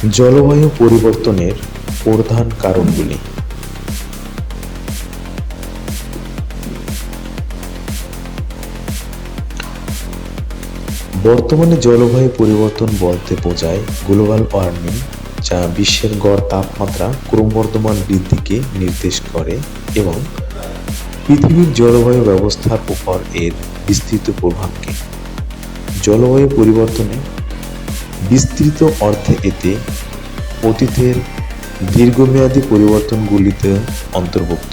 জলবায়ু পরিবর্তনের প্রধান কারণগুলি। বর্তমানে জলবায়ু পরিবর্তন বলতে বোঝায় গ্লোবাল ওয়ার্মিং, যা বিশ্বের গড় তাপমাত্রা ক্রমবর্ধমান বৃদ্ধিকে নির্দেশ করে এবং পৃথিবীর জলবায়ু ব্যবস্থার উপর এর বিস্তৃত প্রভাবকে। জলবায়ু পরিবর্তনে বিস্তৃত অর্থে এতে অতীতের দীর্ঘমেয়াদী পরিবর্তনগুলিতে অন্তর্ভুক্ত।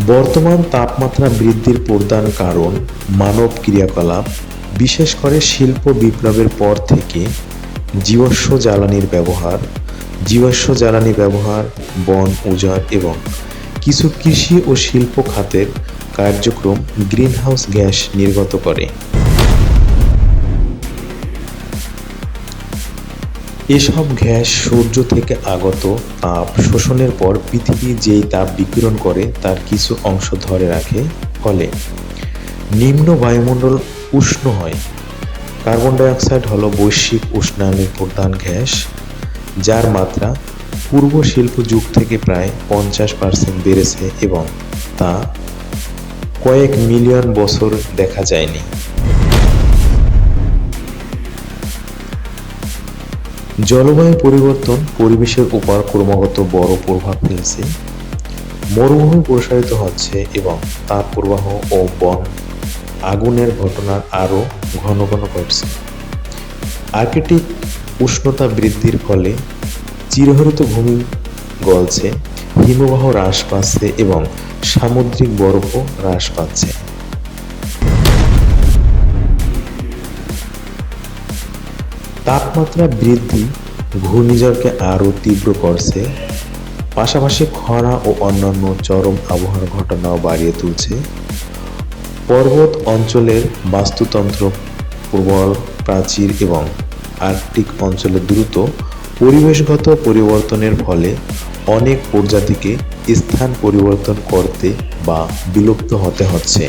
বর্তমান তাপমাত্রা বৃদ্ধির প্রধান কারণ মানব ক্রিয়াকলাপ, বিশেষ করে শিল্প বিপ্লবের পর থেকে জীবাশ্ম জ্বালানি ব্যবহার, বন উজাড় এবং কিছু কৃষি ও শিল্প খাতের কার্যক্রম গ্রিনহাউস গ্যাস নির্গত করে। এসব গ্যাস সূর্য থেকে আগত তাপ শোষণের পর পৃথিবী যেই তাপ বিকিরণ করে তার কিছু অংশ ধরে রাখে, ফলে নিম্ন বায়ুমণ্ডল উষ্ণ হয়। কার্বন ডাই অক্সাইড হল বৈশ্বিক উষ্ণায়নের প্রধান গ্যাস, যার মাত্রা পূর্ব শিল্প যুগ থেকে প্রায় 50% বেড়েছে এবং তা কয়েক মিলিয়ন বছর দেখা যায়নি। জলবায়ু পরিবর্তন পরিবেশের উপর ক্রমাগত বড় প্রভাব ফেলছে। মরুভূমি প্রসারিত হচ্ছে এবং তাপপ্রবাহ ও বন আগুনের ঘটনা আরও ঘন ঘন ঘটছে। আর্কটিক উষ্ণতা বৃদ্ধির ফলে চিরহরিত ভূমি গলছে, হিমবাহ হ্রাস পাচ্ছে এবং সামুদ্রিক বরফও হ্রাস পাচ্ছে। তাপমাত্রা বৃদ্ধি ঘূর্ণিঝড়কে আরও তীব্র করছে, পাশাপাশি খরা ও অন্যান্য চরম আবহাওয়ার ঘটনাও বাড়িয়ে তুলছে। পর্বত অঞ্চলের বাস্তুতন্ত্র, প্রবল প্রাচীর এবং আর্কটিক অঞ্চলে দ্রুত পরিবেশগত পরিবর্তনের ফলে অনেক প্রজাতিকে স্থান পরিবর্তন করতে বা বিলুপ্ত হতে হচ্ছে।